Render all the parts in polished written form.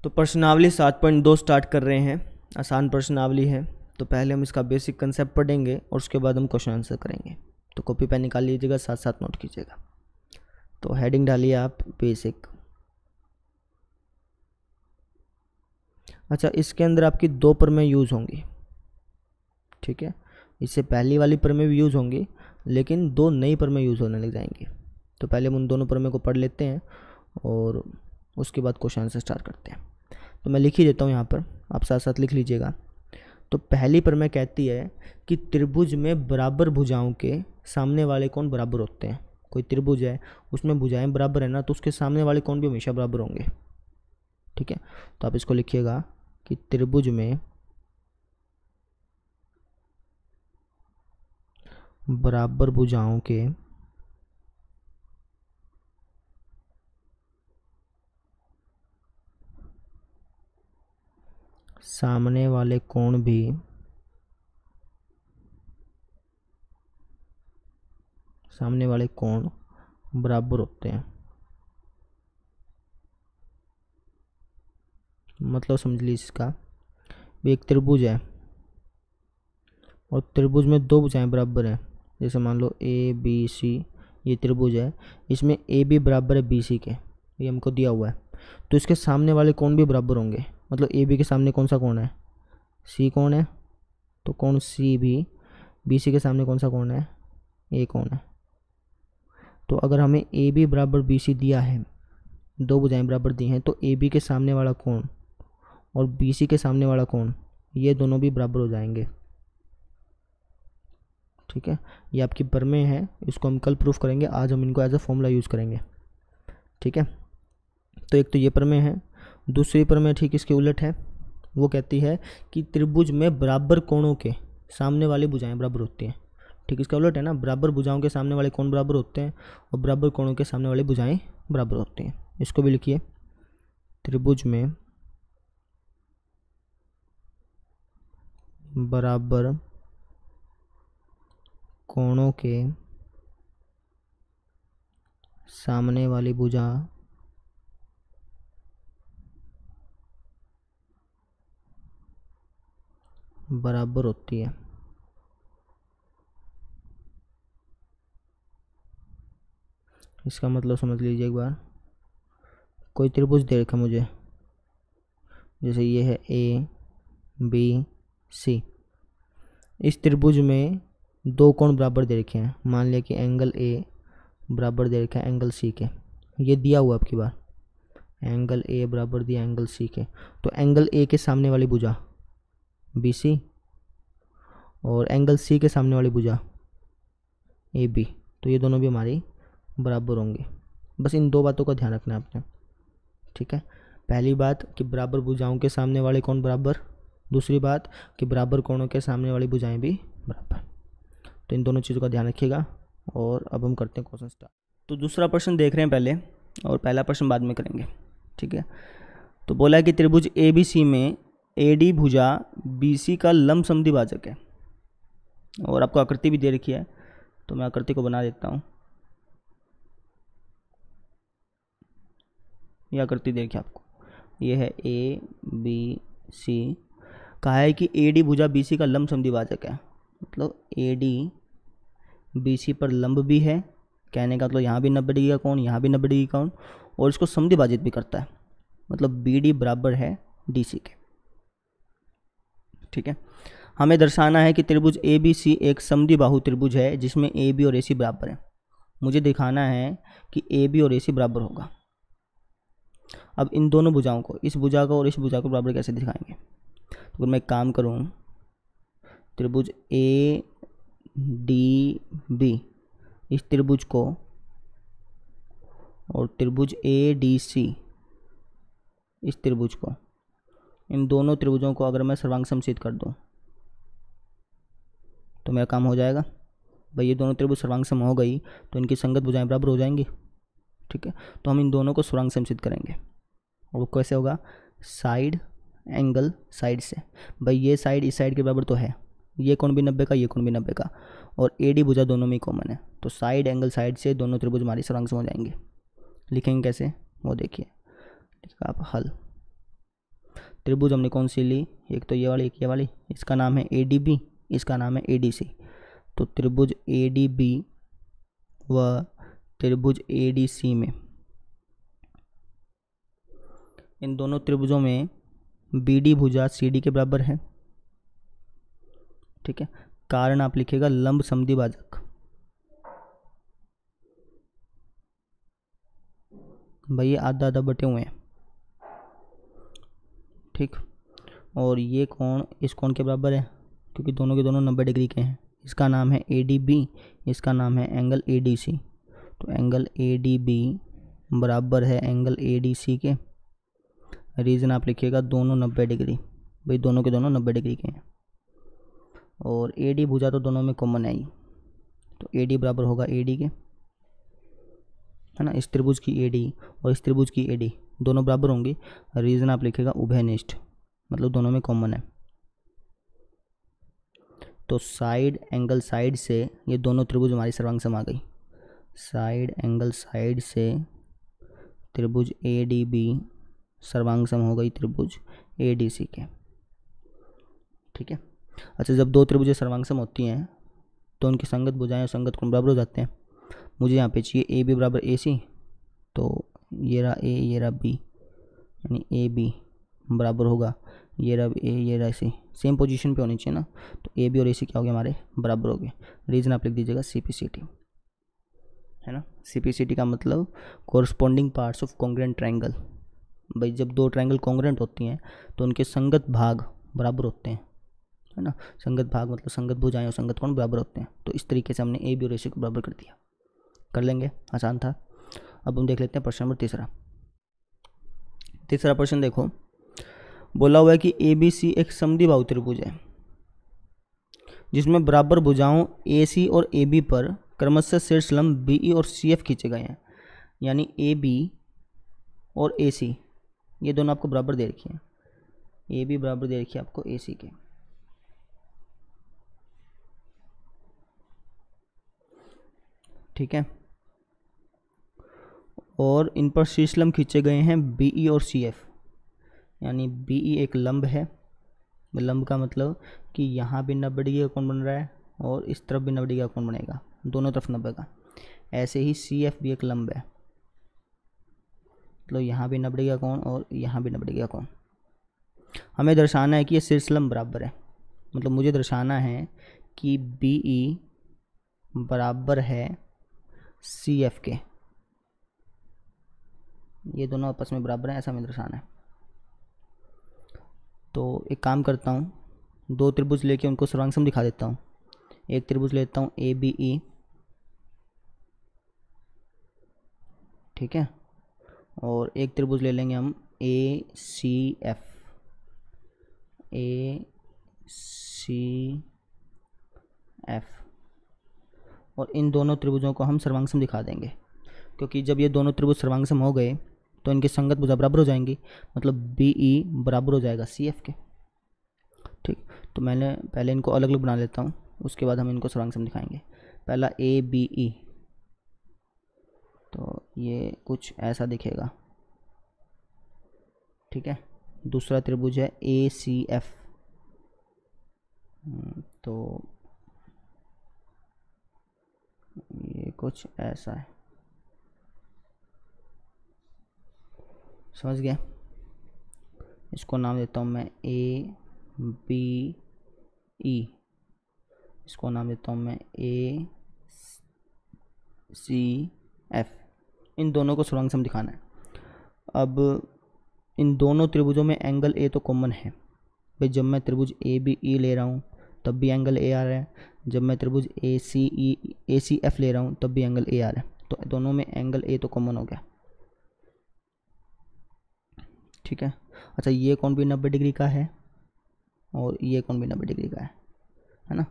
तो प्रश्नावली 7.2 स्टार्ट कर रहे हैं। आसान प्रश्नावली है, तो पहले हम इसका बेसिक कंसेप्ट पढ़ेंगे और उसके बाद हम क्वेश्चन आंसर करेंगे। तो कॉपी पेन निकाल लीजिएगा, साथ साथ नोट कीजिएगा। तो हेडिंग डालिए आप बेसिक। अच्छा, इसके अंदर आपकी 2 प्रमेय यूज़ होंगी, ठीक है। इससे पहली वाली प्रमेय भी यूज़ होंगी, लेकिन 2 नई प्रमेय यूज़ होने लग जाएंगी। तो पहले हम उन दोनों प्रमेय को पढ़ लेते हैं और उसके बाद क्वेश्चन आंसर स्टार्ट करते हैं। तो मैं लिख ही देता हूँ यहाँ पर, आप साथ साथ लिख लीजिएगा। तो पहली प्रमेय कहती है कि त्रिभुज में बराबर भुजाओं के सामने वाले कोण बराबर होते हैं। कोई त्रिभुज है, उसमें भुजाएं बराबर है ना, तो उसके सामने वाले कोण भी हमेशा बराबर होंगे, ठीक है। तो आप इसको लिखिएगा कि त्रिभुज में बराबर भुजाओं के सामने वाले कोण भी बराबर होते हैं। मतलब समझ लीजिए इसका, एक त्रिभुज है और त्रिभुज में 2 भुजाएं बराबर हैं। जैसे मान लो ए बी सी, ये त्रिभुज है, इसमें ए बी बराबर है बी सी के, ये हमको दिया हुआ है। तो इसके सामने वाले कोण भी बराबर होंगे। मतलब ए बी के सामने कौन सा कोण है, सी कोण है, तो कोण सी भी बी सी के सामने कौन सा कोण है, ए कोण है। तो अगर हमें ए बी बराबर बी सी दिया है, 2 भुजाएं बराबर दी हैं, तो ए बी के सामने वाला कोण और बी सी के सामने वाला कोण, ये दोनों भी बराबर हो जाएंगे, ठीक है। ये आपकी प्रमेय है, इसको हम कल प्रूफ करेंगे, आज हम इनको एज अ फॉर्मूला यूज़ करेंगे, ठीक है। तो एक तो ये प्रमेय है। दूसरी प्रमेय ठीक इसके उलट है, वो कहती है कि त्रिभुज में बराबर कोणों के सामने वाली भुजाएं बराबर होती हैं। ठीक इसका उलट है ना, बराबर भुजाओं के सामने वाले कोण बराबर होते हैं और बराबर कोणों के सामने वाली भुजाएं बराबर होती हैं। इसको भी लिखिए, त्रिभुज में बराबर कोणों के सामने वाली भुजा बराबर होती है। इसका मतलब समझ लीजिए एक बार। कोई त्रिभुज दे रखा मुझे, जैसे ये है ए बी सी। इस त्रिभुज में 2 कोण बराबर दे रखे हैं। मान लिया कि एंगल ए बराबर दे रखा है एंगल सी के, ये दिया हुआ आपकी बार, एंगल ए बराबर दिया एंगल सी के। तो एंगल ए के सामने वाली भुजा बी सी और एंगल सी के सामने वाली भुजा ए बी, तो ये दोनों भी हमारी बराबर होंगे। बस इन 2 बातों का ध्यान रखना है आपने, ठीक है। पहली बात कि बराबर भुजाओं के सामने वाले कोण बराबर, दूसरी बात कि बराबर कोणों के सामने वाली भुजाएं भी बराबर। तो इन दोनों चीज़ों का ध्यान रखिएगा। और अब हम करते हैं क्वेश्चन स्टार्ट। तो दूसरा प्रश्न देख रहे हैं पहले और पहला प्रश्न बाद में करेंगे, ठीक है। तो बोला है कि त्रिभुज ए बी सी में ए डी भुजा बी सी का लंब समद्विभाजक है और आपको आकृति भी दे रखी है। तो मैं आकृति को बना देता हूँ। यह आकृति दे रखी है आपको, ये है ए बी सी। कहा है कि ए डी भुजा बी सी का लंब समद्विभाजक है। मतलब ए डी बी सी पर लंब भी है, कहने का मतलब यहाँ भी 90 डिग्री का कोण, यहाँ भी 90 डिग्री का कोण, और इसको समद्विभाजित भी करता है। मतलब बी डी बराबर है डी सी के, ठीक है। हमें दर्शाना है कि त्रिभुज ए बी सी एक समद्विबाहु त्रिभुज है जिसमें ए बी और ए सी बराबर है। मुझे दिखाना है कि ए बी और ए सी बराबर होगा। अब इन दोनों भुजाओं को, इस भुजा को और इस भुजा को बराबर कैसे दिखाएंगे। तो मैं एक काम करूँ, त्रिभुज ए डी बी, इस त्रिभुज को और त्रिभुज ए डी सी, इस त्रिभुज को, इन दोनों त्रिभुजों को अगर मैं सर्वांग समचित कर दूं तो मेरा काम हो जाएगा। भाई ये दोनों त्रिभुज सर्वांग सम हो गई तो इनकी संगत भुजाएं बराबर हो जाएंगी, ठीक है। तो हम इन दोनों को सर्वांग समचित करेंगे और वो कैसे होगा, साइड एंगल साइड से। भाई ये साइड इस साइड के बराबर तो है, ये कोण भी 90 का, ये कोण भी 90 का, और ए डी भुजा दोनों में कॉमन है। तो साइड एंगल साइड से दोनों त्रिभुज हमारी सर्वांग सम हो जाएंगे। लिखेंगे कैसे वो देखिए, इसका आप हल। त्रिभुज हमने कौन सी ली, एक तो ये वाली एक ये वाली, इसका नाम है ADB, इसका नाम है ADC। तो त्रिभुज ADB व त्रिभुज ADC में, इन दोनों त्रिभुजों में BD भुजा CD के बराबर है। ठीक है, कारण आप लिखिएगा लंब समद्विभाजक। भाई आधा आधा बटे हुए हैं। ठीक, और ये कोण इस कोण के बराबर है क्योंकि दोनों के दोनों 90 डिग्री के हैं। इसका नाम है ADB, इसका नाम है एंगल ADC। तो एंगल ADB बराबर है एंगल ADC के। रीज़न आप लिखिएगा दोनों 90 डिग्री, भाई दोनों के दोनों 90 डिग्री के हैं। और AD भुजा तो दोनों में कॉमन है ही, तो AD बराबर होगा AD के, है ना। इस त्रिभुज की AD और इस त्रिभुज की AD दोनों बराबर होंगी। रीज़न आप लिखेगा उभयनिष्ठ, मतलब दोनों में कॉमन है। तो साइड एंगल साइड से ये दोनों त्रिभुज हमारी सर्वांग सम आ गई। साइड एंगल साइड से त्रिभुज ADB सर्वांग सम हो गई त्रिभुज ADC के। ठीक है, अच्छा जब दो त्रिभुजें सर्वांग सम होती हैं तो उनकी संगत भुजाएं और संगत कोण बराबर हो जाते हैं। मुझे यहाँ पे चाहिए AB बराबर AC, तो ये रहा A ये रहा B, यानी AB बराबर होगा ये रहा A ये रहा C, सेम पोजीशन पे होनी चाहिए ना। तो AB और AC क्या हो गया हमारे बराबर हो गए। रीजन आप लिख दीजिएगा CPCT, है ना। CPCT का मतलब corresponding parts of congruent triangle. भाई जब दो ट्रायंगल कॉन्ग्रुएंट होती हैं तो उनके संगत भाग बराबर होते हैं, है ना। संगत भाग मतलब संगत भुजाएं और संगत कोण बराबर होते हैं। तो इस तरीके से हमने AB और AC को बराबर कर दिया। कर लेंगे, आसान था। अब हम देख लेते हैं प्रश्न नंबर तीसरा प्रश्न देखो, बोला हुआ है कि ABC एक समद्विबाहु त्रिभुज है जिसमें बराबर भुजाओं AC और AB पर क्रमशः शीर्ष लंब BE और CF खींचे गए हैं। यानी AB और AC ये दोनों आपको बराबर दे रखी है। AB बराबर दे रखी है आपको AC के। ठीक है, और इन पर शीर्ष लंब खींचे गए हैं BE और CF। यानी BE एक लंब है, लंब का मतलब कि यहाँ भी 90 डिग्री का कोण बन रहा है और इस तरफ भी 90 डिग्री का कोण बनेगा, दोनों तरफ 90 का। ऐसे ही CF भी एक लंब है, मतलब यहाँ भी 90 डिग्री का कोण और यहाँ भी 90 डिग्री का कोण। हमें दर्शाना है कि ये शीर्ष लंब बराबर है, मतलब मुझे दर्शाना है कि BE बराबर है CF के, ये दोनों आपस में बराबर हैं, ऐसा हमें दर्शाना है। तो एक काम करता हूँ, दो त्रिभुज लेके उनको सर्वांग सम दिखा देता हूँ। एक त्रिभुज लेता हूँ ABE, ठीक है, और एक त्रिभुज ले लेंगे हम ACF। और इन दोनों त्रिभुजों को हम सर्वांग सम दिखा देंगे, क्योंकि जब ये दोनों त्रिभुज सर्वांग सम हो गए तो इनकी संगत भुजा बराबर हो जाएंगी, मतलब BE बराबर हो जाएगा CF के। ठीक, तो मैंने पहले इनको अलग अलग बना लेता हूँ, उसके बाद हम इनको सर्वांग सम दिखाएंगे। पहला ABE, तो ये कुछ ऐसा दिखेगा। ठीक है, दूसरा त्रिभुज है ACF, तो ये कुछ ऐसा है, समझ गया। इसको नाम देता हूँ मैं ABE, इसको नाम देता हूँ मैं ACF। इन दोनों को सर्वांग सम दिखाना है। अब इन दोनों त्रिभुजों में एंगल A तो कॉमन है। भाई जब मैं त्रिभुज ABE ले रहा हूँ तब भी एंगल A आ रहा है, जब मैं त्रिभुज ACF ले रहा हूँ तब भी एंगल A आ रहा है, तो दोनों में एंगल A तो कॉमन हो गया। ठीक है, अच्छा ये कोण भी 90 डिग्री का है और ये कोण भी 90 डिग्री का है ना।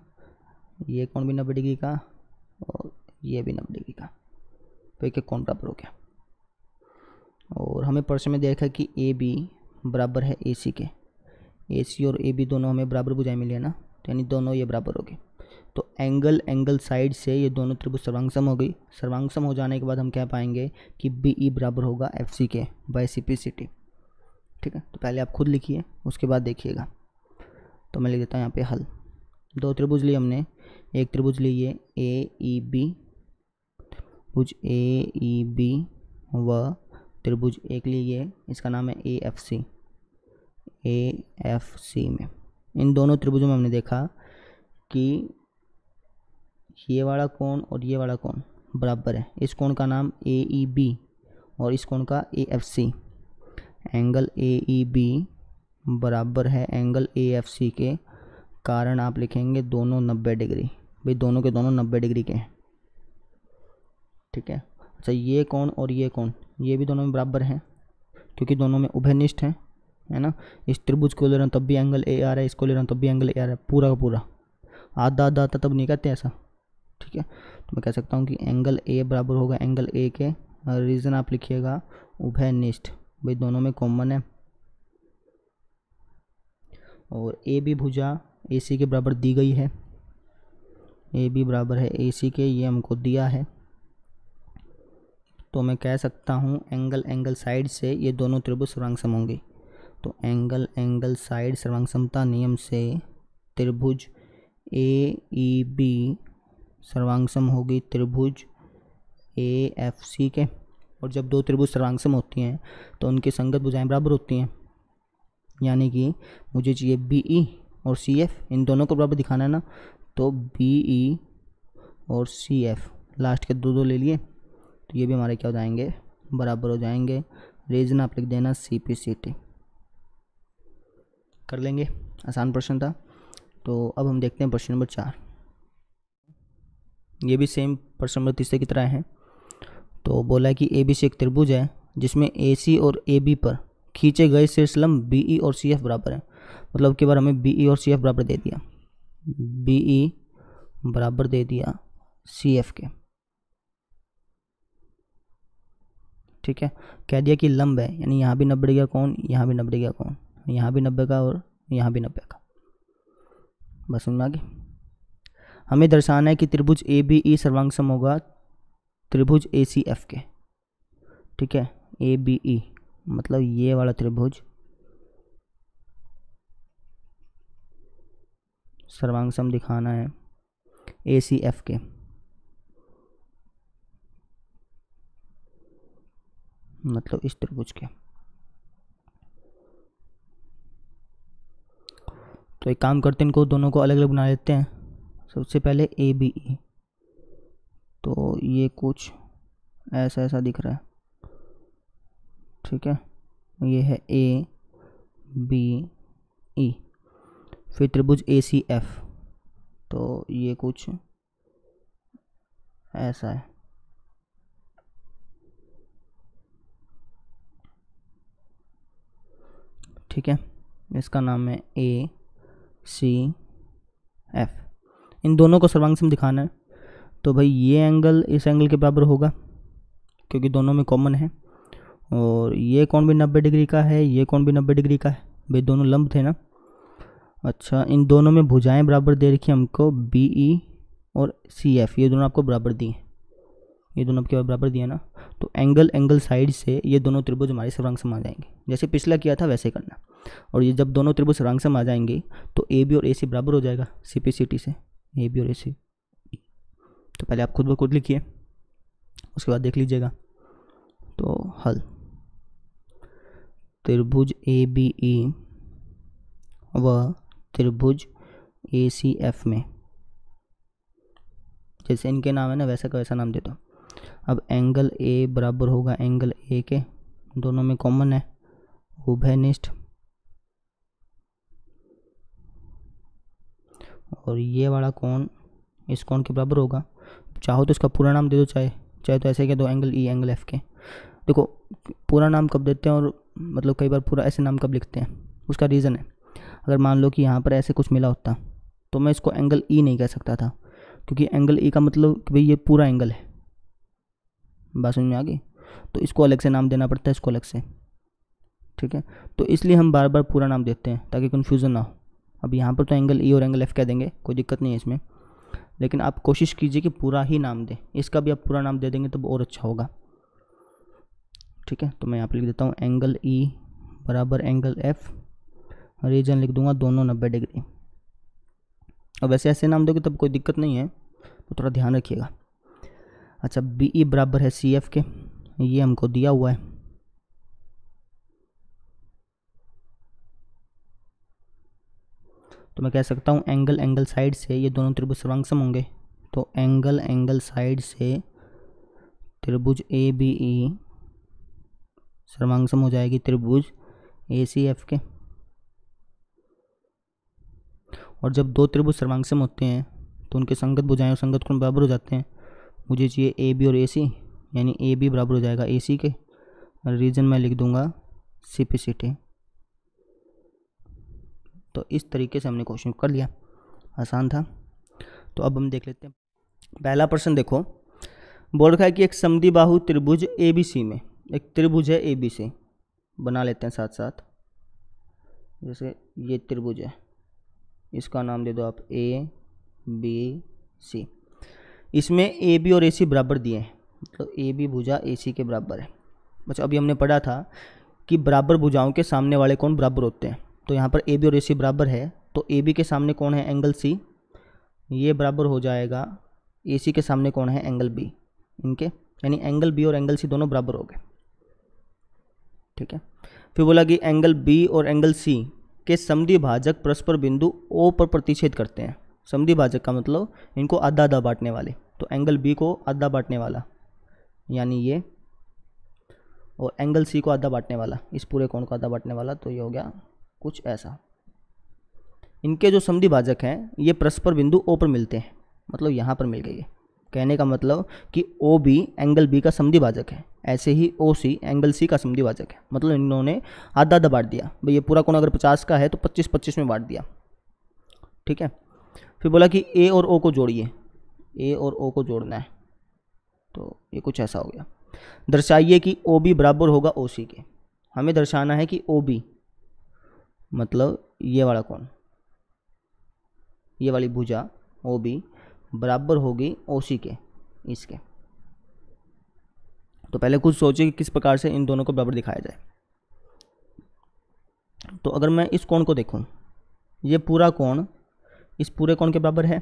ये कोण भी 90 डिग्री का और ये भी 90 डिग्री का, तो एक कोण बराबर हो गया। और हमें प्रश्न में देखा कि AB बराबर है AC के। AC और AB दोनों हमें बराबर भुजाएं मिली है ना, तो यानी दोनों ये बराबर हो गए। तो एंगल साइड से ये दोनों त्रिभुज सर्वांग सम हो गई। सर्वांग सम हो जाने के बाद हम कह पाएंगे कि BE बराबर होगा FC के बाय CPCT। ठीक है, तो पहले आप खुद लिखिए, उसके बाद देखिएगा। तो मैं लिख देता हूँ यहाँ पे हल। दो त्रिभुज लिए हमने, एक त्रिभुज लिए ए ई बी, त्रिभुज ए ई बी व त्रिभुज एक लिए, इसका नाम है ए एफ सी। ए एफ सी में इन दोनों त्रिभुजों में हमने देखा कि ये वाला कोण और ये वाला कोण बराबर है। इस कोण का नाम ए ई बी और इस कोण का A F C. Angle A E B बराबर है एंगल ए एफ सी के, कारण आप लिखेंगे दोनों 90 डिग्री। भाई दोनों के दोनों 90 डिग्री के हैं, ठीक है। अच्छा, ये कोण और ये कोण ये भी दोनों में बराबर हैं क्योंकि दोनों में उभयनिष्ठ हैं, है ना। इस त्रिभुज को ले रहा हूँ तब भी एंगल ए आ रहा है, इसको ले रहा हूँ तब भी एंगल ए आ रहा है, पूरा का पूरा। आधा आधा आता तब नहीं कहते ऐसा, ठीक है। तो मैं कह सकता हूँ कि एंगल ए बराबर होगा एंगल ए के, रीज़न आप लिखिएगा उभयनिष्ठ। भाई दोनों में कॉमन है। और ए बी भुजा ए सी के बराबर दी गई है, ए बी बराबर है ए सी के, ये हमको दिया है। तो मैं कह सकता हूँ एंगल एंगल साइड से ये दोनों त्रिभुज सर्वांगसम होंगे। तो एंगल एंगल साइड सर्वांगसमता नियम से त्रिभुज ए ई बी सर्वांगसम होगी त्रिभुज ए एफ सी के। और जब दो त्रिभुज सर्वांगसम होती हैं तो उनकी संगत भुजाएं बराबर होती हैं, यानी कि मुझे चाहिए बी ई और सी एफ, इन दोनों को बराबर दिखाना है ना। तो बी ई और सी एफ लास्ट के दो दो ले लिए, तो ये भी हमारे क्या हो जाएंगे, बराबर हो जाएंगे। रीजन आप लिख देना सी पी सी टी। कर लेंगे, आसान प्रश्न था। तो अब हम देखते हैं प्रश्न नंबर 4। ये भी सेम प्रश्न नंबर 3 की तरह है। तो बोला है कि ए बी सी एक त्रिभुज है जिसमें ए सी और ए बी पर खींचे गए शीर्षलंब बी ई और सी एफ बराबर है। मतलब कि बार हमें बी ई और सी एफ बराबर दे दिया, बी ई बराबर दे दिया सी एफ के, ठीक है। कह दिया कि लंब है, यानी यहाँ भी 90 डिग्री का कोण, यहाँ भी 90 डिग्री का कोण, यहाँ भी 90 का और यहाँ भी 90 का। बस सुनना आगे। हमें दर्शाना है कि त्रिभुज ए बी ई सर्वांगसम होगा त्रिभुज ए सी एफ के, ठीक है। ए बी ई मतलब ये वाला त्रिभुज सर्वांगसम दिखाना है ए सी एफ के, मतलब इस त्रिभुज के। तो एक काम करते हैं, इनको दोनों को अलग अलग बना लेते हैं। सबसे पहले ए बी ई, तो ये कुछ ऐसा ऐसा दिख रहा है, ठीक है। ये है ए बी ई। फिर त्रिभुज ए सी एफ, तो ये कुछ ऐसा है, ठीक है। इसका नाम है ए सी एफ। इन दोनों को सर्वांगसम दिखाना है। तो भाई ये एंगल इस एंगल के बराबर होगा क्योंकि दोनों में कॉमन है, और ये कोण भी 90 डिग्री का है, ये कोण भी 90 डिग्री का है। भाई दोनों लंब थे ना। अच्छा, इन दोनों में भुजाएं बराबर दे रखी हमको बी ई और सी एफ, ये दोनों आपको बराबर दिए, ये दोनों आपके बराबर दिए ना। तो एंगल एंगल साइड से ये दोनों त्रिभुज हमारे सर्वांगसम आ जाएंगे, जैसे पिछला किया था वैसे करना। और ये जब दोनों त्रिभुज सर्वांगसम आ जाएंगे तो ए बी और ए सी बराबर हो जाएगा सी पी सी टी से, ए बी और ए सी। तो पहले आप खुद ब खुद लिखिए, उसके बाद देख लीजिएगा। तो हल, त्रिभुज ए बी ई व त्रिभुज ए सी एफ में, जैसे इनके नाम है ना वैसा का वैसा नाम दे दो। अब एंगल ए बराबर होगा एंगल ए के, दोनों में कॉमन है, उभयनिष्ठ। और ये वाला कोण इस कोण के बराबर होगा। चाहो तो इसका पूरा नाम दे दो, चाहे तो ऐसे कह दो एंगल ई एंगल एफ के। देखो पूरा नाम कब देते हैं और मतलब कई बार पूरा ऐसे नाम कब लिखते हैं, उसका रीज़न है। अगर मान लो कि यहाँ पर ऐसे कुछ मिला होता तो मैं इसको एंगल ई नहीं कह सकता था, क्योंकि एंगल ई का मतलब कि भाई ये पूरा एंगल है। बात समझ में आ गई? तो इसको अलग से नाम देना पड़ता है, इसको अलग से, ठीक है। तो इसलिए हम बार बार पूरा नाम देते हैं ताकि कन्फ्यूज़न ना हो। अब यहाँ पर तो एंगल ई और एंगल एफ कह देंगे, कोई दिक्कत नहीं है इसमें, लेकिन आप कोशिश कीजिए कि पूरा ही नाम दें। इसका भी आप पूरा नाम दे देंगे तो और अच्छा होगा, ठीक है। तो मैं यहाँ पर लिख देता हूँ एंगल ई बराबर एंगल एफ, रीजन लिख दूंगा दोनों 90 डिग्री। अब वैसे ऐसे नाम दोगे तब कोई दिक्कत नहीं है, तो थोड़ा ध्यान रखिएगा। अच्छा, बी ई बराबर है सी एफ के, ये हमको दिया हुआ है। तो मैं कह सकता हूँ एंगल एंगल साइड से ये दोनों त्रिभुज सर्वांगसम होंगे। तो एंगल एंगल साइड से त्रिभुज ए बी ई सर्वांगसम हो जाएगी त्रिभुज ए सी एफ के। और जब दो त्रिभुज सर्वांगसम होते हैं तो उनके संगत भुजाएं और संगत कोण बराबर हो जाते हैं। मुझे चाहिए ए बी और ए सी, यानी ए बी बराबर हो जाएगा ए सी के। रीजन मैं लिख दूंगा सिपिसिटी। तो इस तरीके से हमने क्वेश्चन कर लिया, आसान था। तो अब हम देख लेते हैं पहला प्रश्न। देखो, बोल रखा है कि एक समद्विबाहु त्रिभुज ए बी सी में, एक त्रिभुज है ए बी सी, बना लेते हैं साथ साथ। जैसे ये त्रिभुज है, इसका नाम दे दो आप ए बी सी। इसमें ए बी और ए सी बराबर दिए हैं, मतलब ए बी भुजा ए सी के बराबर है। बस अभी हमने पढ़ा था कि बराबर भुजाओं के सामने वाले कोण बराबर होते हैं। तो यहाँ पर ए बी और ए सी बराबर है, तो ए बी के सामने कौन है एंगल सी, ये बराबर हो जाएगा ए सी के सामने कौन है एंगल बी, इनके, यानी एंगल बी और एंगल सी दोनों बराबर हो गए। ठीक है। फिर बोला कि एंगल बी और एंगल सी के समद्विभाजक परस्पर बिंदु ओ पर प्रतिच्छेद करते हैं। समद्विभाजक का मतलब इनको आधा आधा बांटने वाले। तो एंगल बी को आधा बांटने वाला यानी ये, और एंगल सी को आधा बांटने वाला, इस पूरे कोण को आधा बांटने वाला, तो ये हो गया कुछ ऐसा। इनके जो समद्विभाजक हैं ये परस्पर बिंदु ओ पर मिलते हैं, मतलब यहाँ पर मिल गई है। कहने का मतलब कि ओ बी एंगल बी का समद्विभाजक है, ऐसे ही ओ सी एंगल सी का समद्विभाजक है। मतलब इन्होंने आधा आधा बांट दिया भाई, ये पूरा कोण अगर 50 का है तो 25-25 में बांट दिया। ठीक है। फिर बोला कि ए और ओ को जोड़िए, ए और ओ को जोड़ना है, तो ये कुछ ऐसा हो गया। दर्शाइए कि ओ बी बराबर होगा ओ सी के। हमें दर्शाना है कि ओ बी मतलब ये वाला कोण, ये वाली भुजा ओ बी बराबर होगी ओ सी के, इसके। तो पहले कुछ सोचिए कि किस प्रकार से इन दोनों को बराबर दिखाया जाए। तो अगर मैं इस कोण को देखूं, ये पूरा कोण इस पूरे कोण के बराबर है।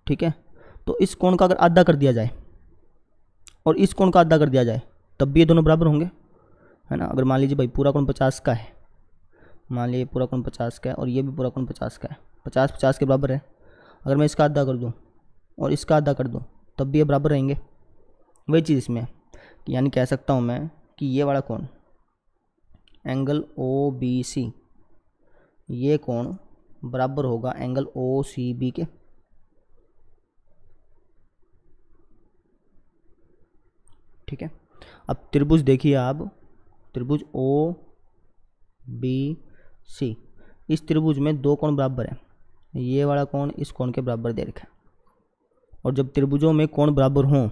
ठीक है। तो इस कोण का अगर आधा कर दिया जाए और इस कोण का आधा कर दिया जाए तब भी ये दोनों बराबर होंगे, है ना। अगर मान लीजिए भाई पूरा कोण 50 का है, मान लीजिए पूरा कोण 50 का है और ये भी पूरा कोण 50 का है, 50-50 के बराबर है। अगर मैं इसका आधा कर दूं और इसका आधा कर दूं तब भी ये बराबर रहेंगे। वही चीज़ इसमें है, यानी कह सकता हूं मैं कि ये वाला कोण एंगल ओ बी सी, ये कोण बराबर होगा एंगल ओ सी बी के। ठीक है। अब त्रिभुज देखिए आप, त्रिभुज ओ बी सी, इस त्रिभुज में दो कोण बराबर है। ये वाला कोण इस कोण के बराबर दे रखा है। और जब त्रिभुजों में कोण बराबर हों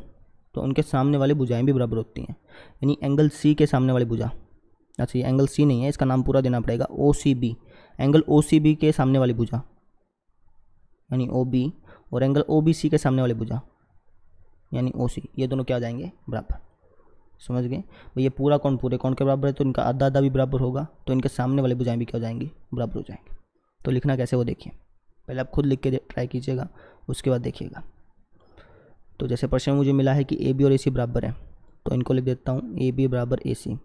तो उनके सामने वाली भुजाएं भी बराबर होती हैं। यानी एंगल सी के सामने वाली भुजा, अच्छा ये एंगल सी नहीं है, इसका नाम पूरा देना पड़ेगा, O C B. Angle O C B के सामने वाली भुजा यानी ओ बी, और एंगल ओ बी सी के सामने वाली भुजा यानी ओ सी, ये दोनों क्या हो जाएंगे बराबर। समझ गए भाई, ये पूरा कोण पूरे कोण के बराबर है, तो इनका आधा आधा भी बराबर होगा, तो इनके सामने वाली भुजाएं भी क्या हो जाएंगी बराबर हो जाएंगे। तो लिखना कैसे वो देखिए, पहले आप खुद लिख के ट्राई कीजिएगा, उसके बाद देखिएगा। तो जैसे प्रश्न मुझे मिला है कि ए बी और ए सी बराबर है, तो इनको लिख देता हूँ ए बी बराबर ए सी,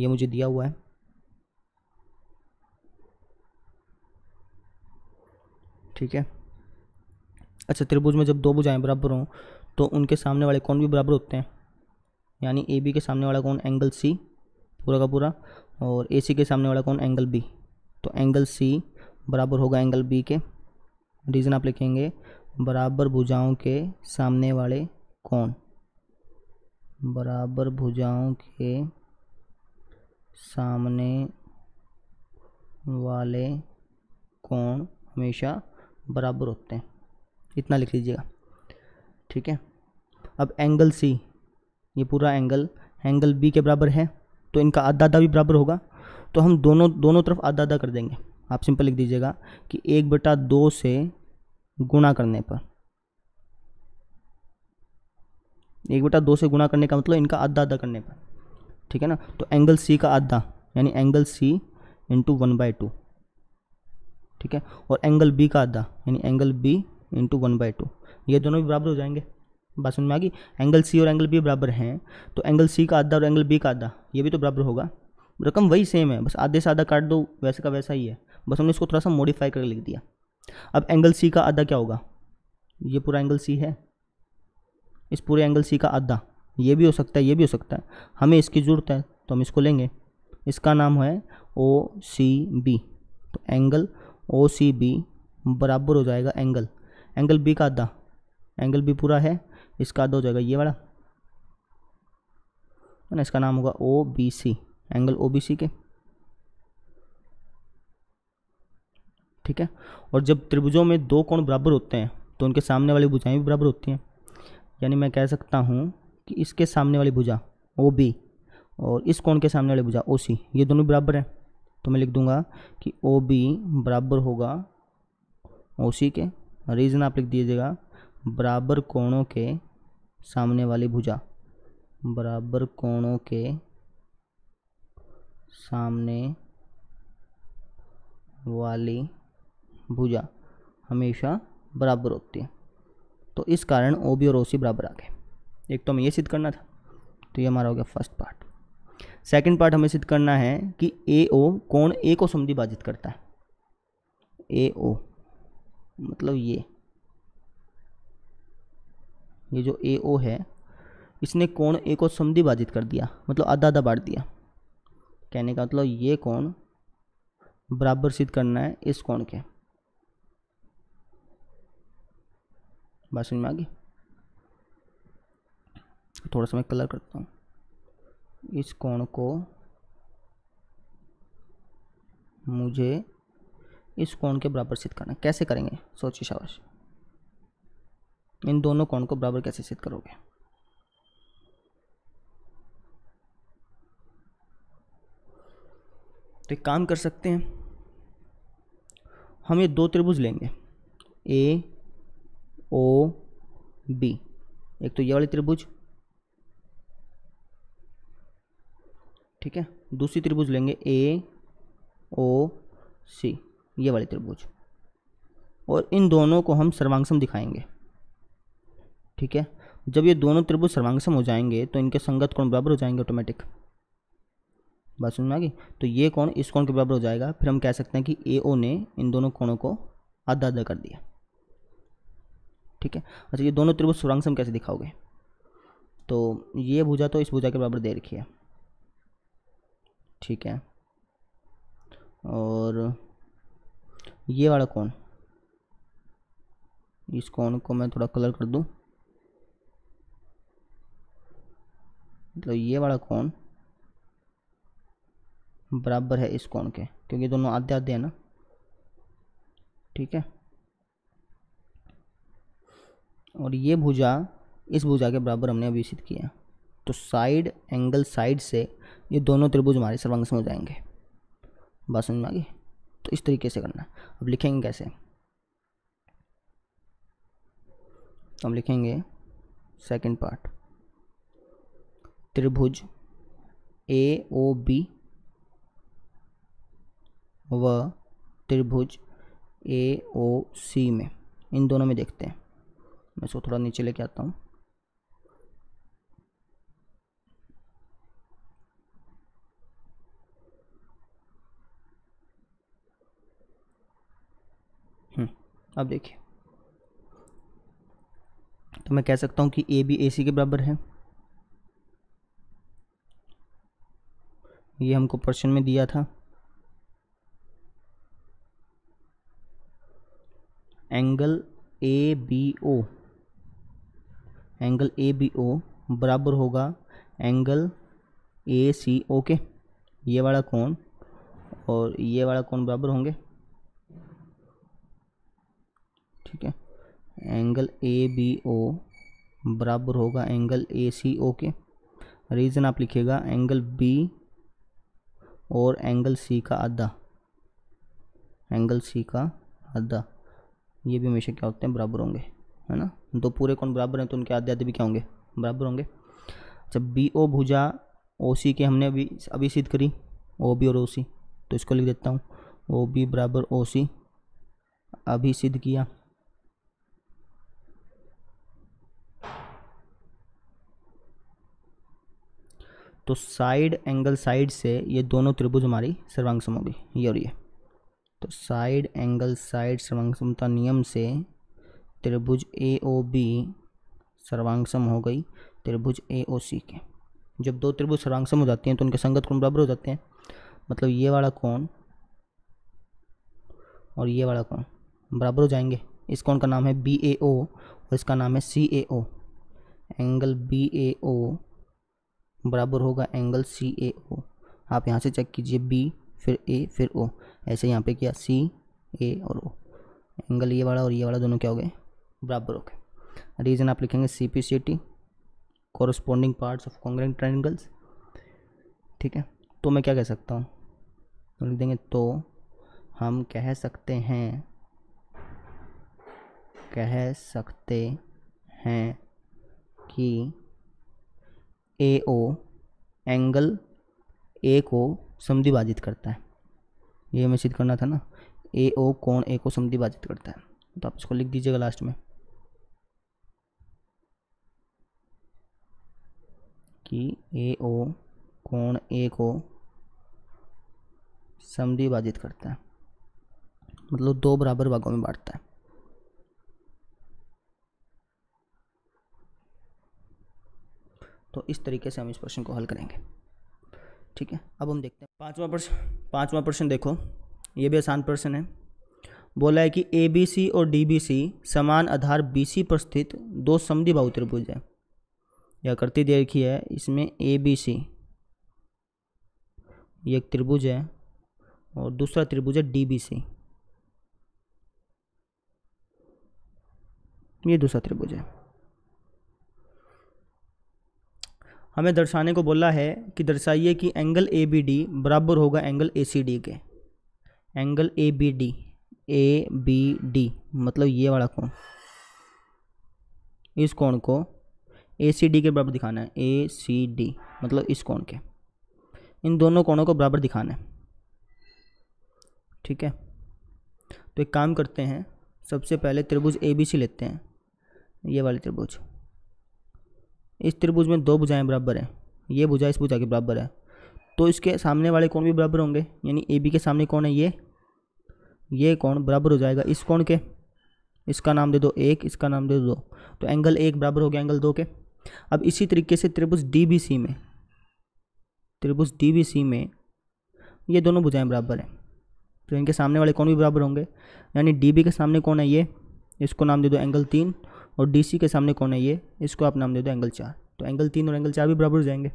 ये मुझे दिया हुआ है। ठीक है। अच्छा, त्रिभुज में जब दो भुजाएं बराबर हों तो उनके सामने वाले कोण भी बराबर होते हैं। यानी ए बी के सामने वाला कोण एंगल सी पूरा का पूरा, और ए सी के सामने वाला कोण एंगल बी, तो एंगल सी बराबर होगा एंगल बी के। रीजन आप लिखेंगे बराबर भुजाओं के सामने वाले कोण, बराबर भुजाओं के सामने वाले कोण हमेशा बराबर होते हैं, इतना लिख लीजिएगा। ठीक है। अब एंगल सी, ये पूरा एंगल बी के बराबर है, तो इनका आधा आधा भी बराबर होगा, तो हम दोनों तरफ आधा आधा कर देंगे। आप सिंपल लिख दीजिएगा कि 1/2 से गुणा करने पर, 1/2 से गुणा करने का मतलब इनका आधा आधा करने पर, ठीक है ना। तो एंगल सी का आधा यानी एंगल सी इंटू 1/2, ठीक है। और एंगल बी का आधा यानी एंगल बी इंटू 1/2, ये दोनों भी बराबर हो जाएंगे। बात समझ में आ गई। एंगल सी और एंगल बी बराबर हैं, तो एंगल सी का आधा और एंगल बी का आधा ये भी तो बराबर होगा। रकम वही सेम है, बस आधे से आधा काट दो, वैसे का वैसा ही है, बस हमने इसको थोड़ा सा मॉडिफाई करके लिख दिया। अब एंगल सी का आधा क्या होगा, ये पूरा एंगल सी है, इस पूरे एंगल सी का आधा, ये भी हो सकता है ये भी हो सकता है, हमें इसकी ज़रूरत है तो हम इसको लेंगे। इसका नाम है ओ सी बी। तो एंगल ओ सी बी बराबर हो जाएगा एंगल बी का आधा, एंगल बी पूरा है, इसका आधा हो जाएगा ये वाला, है ना। इसका नाम होगा O B C, angle O B C के, ठीक है। और जब त्रिभुजों में दो कोण बराबर होते हैं तो उनके सामने वाली भुजाएं भी बराबर होती हैं। यानी मैं कह सकता हूँ कि इसके सामने वाली भुजा ओ बी और इस कोण के सामने वाली भुजा ओ सी, ये दोनों बराबर हैं। तो मैं लिख दूंगा कि ओ बी बराबर होगा ओ सी के। रीज़न आप लिख दीजिएगा, बराबर कोणों के सामने वाली भुजा, बराबर कोणों के सामने वाली भुजा हमेशा बराबर होती है। तो इस कारण ओ बी और ओ सी बराबर आ गए। एक तो हमें ये सिद्ध करना था, तो ये हमारा हो गया फर्स्ट पार्ट। सेकंड पार्ट हमें सिद्ध करना है कि ए ओ कोण ए को समद्विभाजित करता है। ए ओ मतलब ये जो ए ओ है इसने कोण ए को समद्विभाजित कर दिया, मतलब आधा आधा बांट दिया। कहने का मतलब ये कोण बराबर सिद्ध करना है इस कोण के। बात समझ में आ गई। थोड़ा सा मैं कलर करता हूँ। इस कोण को मुझे इस कोण के बराबर सिद्ध करना है। कैसे करेंगे सोचिए, शाबाश। इन दोनों कोण को बराबर कैसे सिद्ध करोगे। तो एक काम कर सकते हैं, हम ये दो त्रिभुज लेंगे ए ओ बी। एक तो ये वाली त्रिभुज, ठीक है। दूसरी त्रिभुज लेंगे ए ओ सी, ये वाली त्रिभुज, और इन दोनों को हम सर्वांगसम दिखाएंगे, ठीक है। जब ये दोनों त्रिभुज सर्वांगसम हो जाएंगे तो इनके संगत कोण बराबर हो जाएंगे ऑटोमेटिक। बात समझ में आ गई। तो ये कोण इस कोण के बराबर हो जाएगा। फिर हम कह सकते हैं कि ए ओ ने इन दोनों कोणों को आधा आधा कर दिया, ठीक है। अच्छा, ये दोनों त्रिभुज सर्वांगसम कैसे दिखाओगे। तो ये भुजा तो इस भुजा के बराबर दे रखी है, ठीक है। और ये वाला कोण, इस कोण को मैं थोड़ा कलर कर दूं, मतलब ये वाला कोण बराबर है इस कोण के, क्योंकि दोनों आधे आधे हैं ना, ठीक है। और ये भुजा इस भुजा के बराबर हमने अभी सिद्ध किया। तो साइड एंगल साइड से ये दोनों त्रिभुज हमारे सर्वांगसम हो जाएंगे। बात समझ में आ गई। तो इस तरीके से करना। अब लिखेंगे कैसे, तो हम लिखेंगे सेकंड पार्ट, त्रिभुज ए ओ बी व त्रिभुज ए ओ सी में, इन दोनों में देखते हैं। मैं इसको थोड़ा नीचे लेके आता हूँ। अब देखिए, तो मैं कह सकता हूँ कि ए बी ए सी के बराबर है। ये हमको प्रश्न में दिया था। Angle A B O, angle A B O बराबर होगा एंगल ए सी ओ के। ये वाला कोण और ये वाला कोण बराबर होंगे, ठीक है। एंगल ए बी ओ बराबर होगा एंगल ए सी ओ के। रीज़न आप लिखिएगा, एंगल बी और एंगल सी का आधा, एंगल सी का आधा, ये भी हमेशा क्या होते हैं, बराबर होंगे, है ना। दो पूरे कोण बराबर हैं तो उनके आधे आधे भी क्या होंगे, बराबर होंगे। जब बी ओ भुजा ओ सी के हमने अभी अभी सिद्ध करी, ओ बी और ओ सी, तो इसको लिख देता हूँ ओ बी बराबर ओ सी, अभी सिद्ध किया। तो साइड एंगल साइड से ये दोनों त्रिभुज हमारी सर्वांग सम होगी, ये और ये। तो साइड एंगल साइड सर्वांग समता नियम से त्रिभुज ए ओ बी सर्वांग सम हो गई त्रिभुज ए ओ सी के। जब दो त्रिभुज सर्वांग सम हो जाते हैं तो उनके संगत कोण बराबर हो जाते हैं, मतलब ये वाला कोण और ये वाला कोण बराबर हो जाएंगे। इस कोण का नाम है बी ए ओ और इसका नाम है सी ए ओ। एंगल बी ए ओ बराबर होगा एंगल सी ए ओ। आप यहाँ से चेक कीजिए, बी फिर ए फिर ओ, ऐसे यहाँ पे किया सी ए और ओ। एंगल ये वाला और ये वाला दोनों क्या हो गए, बराबर हो गए। रीजन आप लिखेंगे C P C T, corresponding parts of congruent triangles. ठीक है, तो मैं क्या कह सकता हूँ, तो लिख देंगे तो हम कह सकते हैं कि ए ओ एंगल ए को समद्विभाजित करता है। ये हमें सिद्ध करना था ना, ए ओ कोण ए को समद्विभाजित करता है, तो आप इसको लिख दीजिएगा लास्ट में कि ए ओ कोण ए को समद्विभाजित करता है, मतलब दो बराबर भागों में बांटता है। तो इस तरीके से हम इस प्रश्न को हल करेंगे। ठीक है, अब हम देखते हैं पांचवा प्रश्न देखो, ये भी आसान प्रश्न है। बोला है कि ए बी सी और डी बी सी समान आधार बी सी पर स्थित दो समद्विबाहु त्रिभुज है। यह आकृति दे रखी है, इसमें ए बी सी ये एक त्रिभुज है और दूसरा त्रिभुज है डी बी सी, ये दूसरा त्रिभुज है। हमें दर्शाने को बोला है कि दर्शाइए कि एंगल ए बी डी बराबर होगा एंगल ए सी डी के। एंगल ए बी डी मतलब ये वाला कोण, इस कोण को ए सी डी के बराबर दिखाना है। ए सी डी मतलब इस कोण के, इन दोनों कोणों को बराबर दिखाना है। ठीक है, तो एक काम करते हैं, सबसे पहले त्रिभुज ए बी सी लेते हैं, ये वाले त्रिभुज। इस त्रिभुज में दो भुजाएं बराबर हैं, ये भुजा इस भुजा के बराबर है, तो इसके सामने वाले कोण भी बराबर होंगे। यानी ए बी के सामने कौन है, ये कोण बराबर हो जाएगा इस कोण के। इसका नाम दे दो एक, इसका नाम दे दो 2, तो एंगल एक बराबर हो गया एंगल 2 के। अब इसी तरीके से त्रिभुज डी बी सी में ये दोनों भुजाएं बराबर हैं, तो इनके सामने वाले कोण भी बराबर होंगे। यानी डी बी के सामने कौन है, ये, इसको नाम दे दो एंगल 3, और डी सी के सामने कौन है, ये, इसको आप नाम दे दो एंगल 4। तो एंगल 3 और एंगल 4 भी बराबर हो जाएंगे।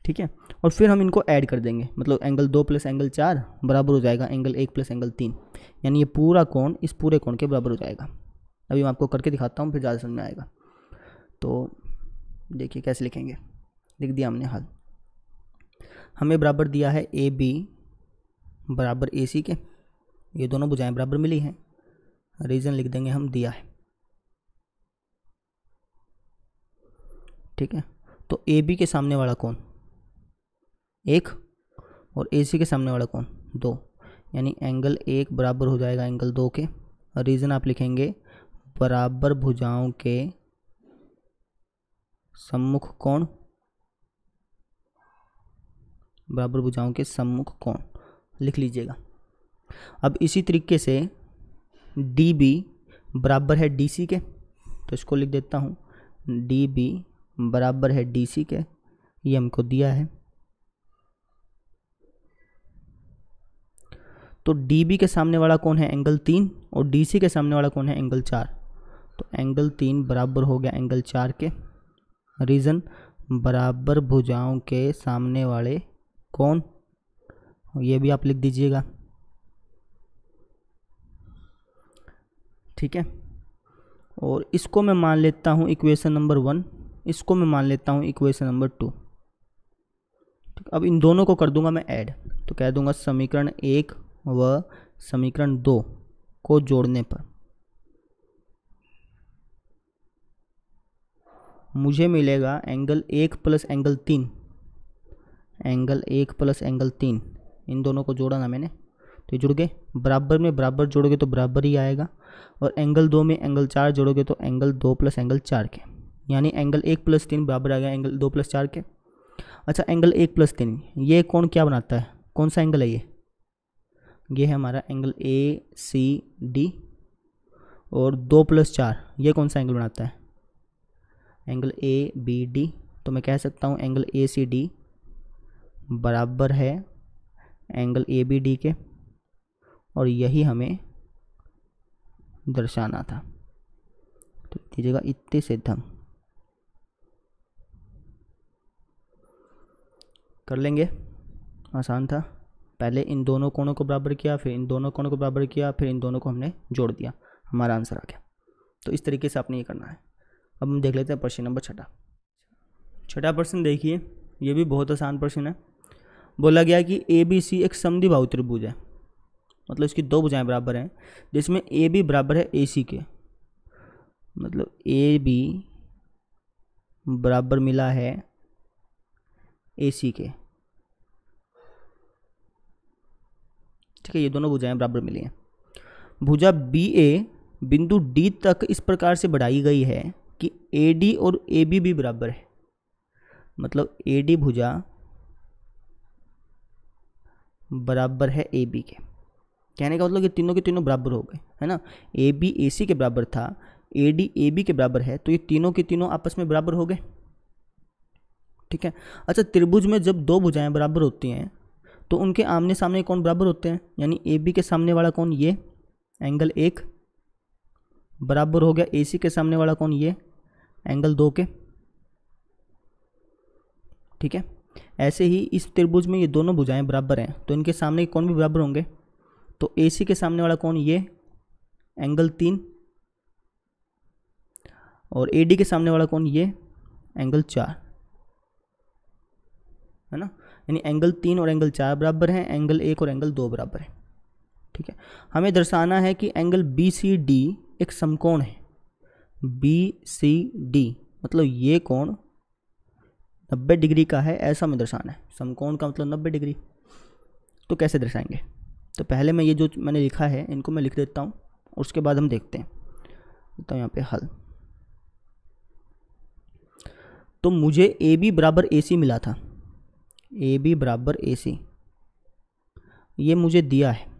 ठीक है, और फिर हम इनको ऐड कर देंगे, मतलब एंगल 2 प्लस एंगल 4 बराबर हो जाएगा एंगल 1 प्लस एंगल 3। यानी ये पूरा कोण इस पूरे कोण के बराबर हो जाएगा। अभी मैं आपको करके दिखाता हूँ, फिर ज़्यादा समझ में आएगा। तो देखिए कैसे लिखेंगे, लिख दिया हमने हल। हमें बराबर दिया है ए बी बराबर ए सी के, ये दोनों भुजाएं बराबर मिली हैं। रीजन लिख देंगे हम दिया है। ठीक है, तो ए बी के सामने वाला कोण 1 और ए सी के सामने वाला कोण 2, यानी एंगल 1 बराबर हो जाएगा एंगल 2 के। रीजन आप लिखेंगे बराबर भुजाओं के सम्मुख कोण, बराबर भुजाओं के सम्मुख कोण लिख लीजिएगा। अब इसी तरीके से डी बी बराबर है डी सी के, तो इसको लिख देता हूँ डी बी बराबर है डी सी के, ये हमको दिया है। तो डी बी के सामने वाला कोण है एंगल 3 और डी सी के सामने वाला कोण है एंगल 4, तो एंगल 3 बराबर हो गया एंगल 4 के। रीजन बराबर भुजाओं के सामने वाले कोण, ये भी आप लिख दीजिएगा। ठीक है, और इसको मैं मान लेता हूँ इक्वेशन नंबर 1, इसको मैं मान लेता हूँ इक्वेशन नंबर 2। अब इन दोनों को कर दूंगा मैं ऐड, तो कह दूंगा समीकरण 1 व समीकरण 2 को जोड़ने पर मुझे मिलेगा angle 1 plus angle 3 angle 1 plus angle 3, इन दोनों को जोड़ा ना मैंने, तो ये जुड़ गए। बराबर में बराबर जोड़ोगे तो बराबर ही आएगा। और एंगल 2 में एंगल 4 जोड़ोगे तो एंगल 2 प्लस एंगल 4 के, यानी एंगल 1 प्लस 3 बराबर आ गया एंगल 2 प्लस 4 के। अच्छा, एंगल 1 प्लस 3 ये कौन क्या बनाता है, कौन सा एंगल है ये है हमारा एंगल ACD। और 2 प्लस 4 ये कौन सा एंगल बनाता है, एंगल ABD। तो मैं कह सकता हूँ एंगल ACD बराबर है एंगल ABD के, और यही हमें दर्शाना था। तो दीजिएगा इतने सिद्धम कर लेंगे, आसान था। पहले इन दोनों कोणों को बराबर किया, फिर इन दोनों कोणों को बराबर किया, फिर इन दोनों को हमने जोड़ दिया, हमारा आंसर आ गया। तो इस तरीके से आपने ये करना है। अब हम देख लेते हैं प्रश्न नंबर 6। छठा प्रश्न देखिए, ये भी बहुत आसान प्रश्न है। बोला गया कि ABC एक समद्विबाहु त्रिभुज है, मतलब इसकी दो भुजाएं बराबर हैं, जिसमें AB बराबर है AC के, मतलब AB बराबर मिला है AC के। ठीक है, ये दोनों भुजाएं बराबर मिली हैं। भुजा BA बिंदु D तक इस प्रकार से बढ़ाई गई है कि AD और AB भी बराबर है, मतलब AD भुजा बराबर है AB के। कहने का मतलब कि तीनों के तीनों बराबर हो गए, है ना। AB AC के बराबर था, AD AB के बराबर है, तो ये तीनों के तीनों आपस में बराबर हो गए। ठीक है। अच्छा, त्रिभुज में जब दो भुजाएं बराबर होती हैं तो उनके आमने सामने कौन बराबर होते हैं, यानी AB के सामने वाला कौन, ये एंगल 1 बराबर हो गया AC के सामने वाला कौन, ये एंगल 2 के। ठीक है। ऐसे ही इस त्रिभुज में ये दोनों भुजाएं बराबर हैं, तो इनके सामने कौन भी बराबर होंगे, तो AC के सामने वाला कौन, ये एंगल 3, और AD के सामने वाला कौन, ये एंगल 4, है ना। यानी एंगल 3 और एंगल 4 बराबर हैं, एंगल 1 और एंगल 2 बराबर है। ठीक है। हमें दर्शाना है कि एंगल BCD एक समकोण है। BCD मतलब ये कोण 90 डिग्री का है, ऐसा हमें दर्शाना है। समकोण का मतलब 90 डिग्री। तो कैसे दर्शाएंगे, तो पहले मैं ये जो मैंने लिखा है इनको मैं लिख देता हूँ, और उसके बाद हम देखते हैं। तो यहाँ पे हल, तो मुझे AB बराबर AC मिला था, AB बराबर AC ये मुझे दिया है।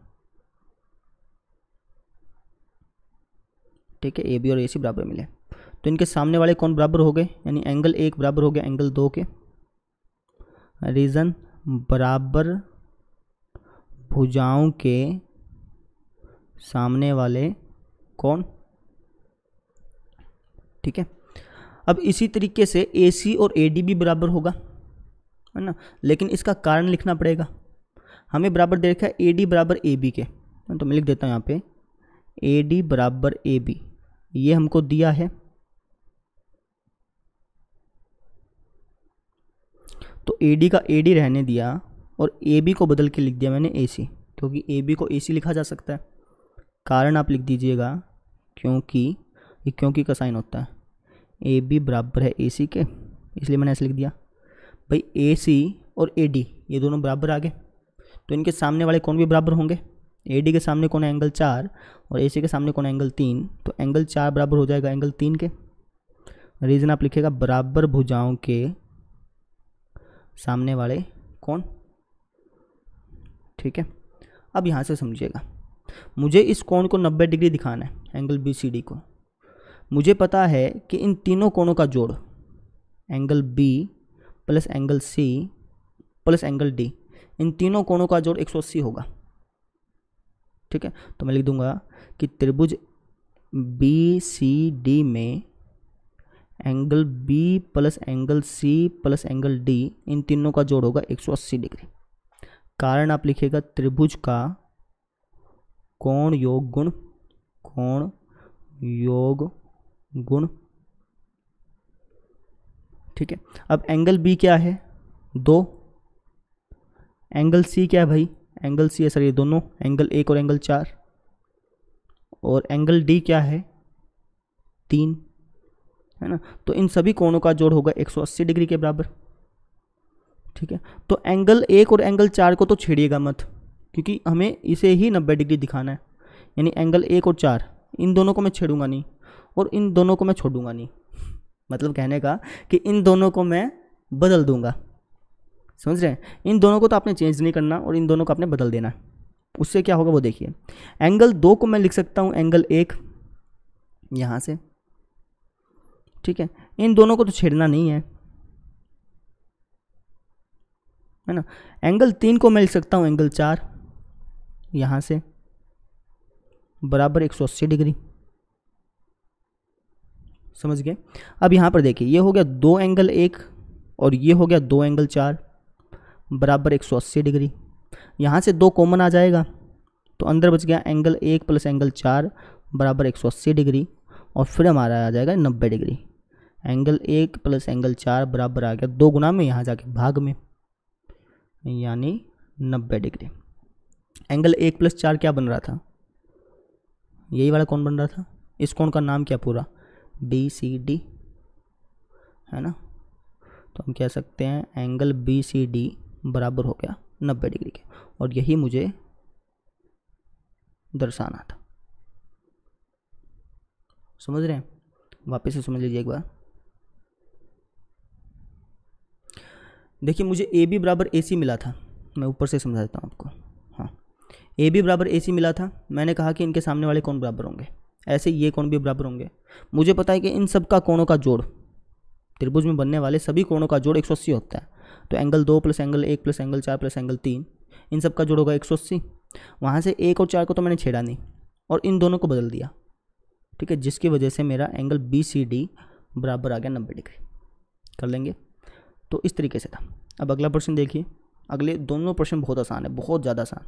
ठीक है, AB और AC बराबर मिले, तो इनके सामने वाले कौन बराबर हो गए, यानी एंगल 1 बराबर हो गया एंगल 2 के। रीजन बराबर भुजाओं के सामने वाले कौन। ठीक है। अब इसी तरीके से AC और AD भी बराबर होगा, है ना, लेकिन इसका कारण लिखना पड़ेगा। हमें बराबर दे रखा है AD बराबर AB के, तो मैं लिख देता हूँ यहाँ पे AD बराबर AB, ये हमको दिया है। तो AD का AD रहने दिया और AB को बदल के लिख दिया मैंने AC, क्योंकि AB को AC लिखा जा सकता है। कारण आप लिख दीजिएगा, क्योंकि ये क्योंकि का साइन होता है, AB बराबर है AC के, इसलिए मैंने ऐसे लिख दिया। भाई AC और AD ये दोनों बराबर आ गए, तो इनके सामने वाले कौन भी बराबर होंगे। AD के सामने कौन है, एंगल 4, और AC के सामने कौन है, एंगल 3, तो एंगल 4 बराबर हो जाएगा एंगल 3 के। रीजन आप लिखिएगा बराबर भुजाओं के सामने वाले कौन। ठीक है। अब यहाँ से समझिएगा, मुझे इस कोण को 90 डिग्री दिखाना है, एंगल BCD को। मुझे पता है कि इन तीनों कोणों का जोड़ angle B plus angle C plus angle D, इन तीनों कोणों का जोड़ 180 होगा। ठीक है, तो मैं लिख दूंगा कि त्रिभुज BCD में angle B plus angle C plus angle D इन तीनों का जोड़ होगा 180 डिग्री। कारण आप लिखिएगा त्रिभुज का कोण योग गुण, कोण योग गुण। ठीक है। अब एंगल B क्या है, 2, एंगल C क्या है भाई, एंगल C है सर ये दोनों, एंगल 1 और एंगल 4, और एंगल D क्या है, 3, है ना। तो इन सभी कोणों का जोड़ होगा 180 डिग्री के बराबर। ठीक है, तो एंगल 1 और एंगल 4 को तो छेड़िएगा मत, क्योंकि हमें इसे ही 90 डिग्री दिखाना है। यानी एंगल 1 और 4 इन दोनों को मैं छेड़ूंगा नहीं और इन दोनों को मैं छोड़ूंगा नहीं। मतलब कहने का कि इन दोनों को मैं बदल दूंगा। समझ रहे हैं? इन दोनों को तो आपने चेंज नहीं करना और इन दोनों को आपने बदल देना। उससे क्या होगा वो देखिए। एंगल 2 को मैं लिख सकता हूँ एंगल 1 यहाँ से, ठीक है। इन दोनों को तो छेड़ना नहीं है ना। एंगल 3 को मैं लिख सकता हूँ एंगल 4 यहाँ से, बराबर 180 डिग्री। समझ गए? अब यहाँ पर देखिए, ये हो गया 2 एंगल 1 और ये हो गया 2 एंगल 4 बराबर 180 डिग्री। यहाँ से 2 कॉमन आ जाएगा तो अंदर बच गया एंगल 1 प्लस एंगल 4 बराबर 180 डिग्री, और फिर हमारा आ जाएगा 90 डिग्री। एंगल 1 प्लस एंगल 4 बराबर आ गया 2 गुना में, यहाँ जाके भाग में, यानी 90 डिग्री। एंगल 1 प्लस 4 क्या बन रहा था? यही वाला कौन बन रहा था? इस कोण का नाम क्या पूरा? BCD है ना। तो हम कह सकते हैं एंगल BCD बराबर हो गया 90 डिग्री के, और यही मुझे दर्शाना था। समझ रहे हैं? वापस से समझ लीजिए एक बार। देखिए, मुझे AB बराबर AC मिला था। मैं ऊपर से समझा देता हूँ आपको। हाँ, AB बराबर AC मिला था। मैंने कहा कि इनके सामने वाले कोण बराबर होंगे, ऐसे ये कोण भी बराबर होंगे। मुझे पता है कि इन सब का कोणों का जोड़, त्रिभुज में बनने वाले सभी कोणों का जोड़ 180 होता है। तो angle 2 plus angle 1 plus angle 4 plus angle 3, इन सब का जोड़ होगा 180। वहाँ से 1 और 4 को तो मैंने छेड़ा नहीं और इन दोनों को बदल दिया, ठीक है, जिसकी वजह से मेरा एंगल BCD बराबर आ गया 90 डिग्री। कर लेंगे। तो इस तरीके से था। अब अगला प्रश्न देखिए। अगले दोनों प्रश्न बहुत आसान है, बहुत ज़्यादा आसान,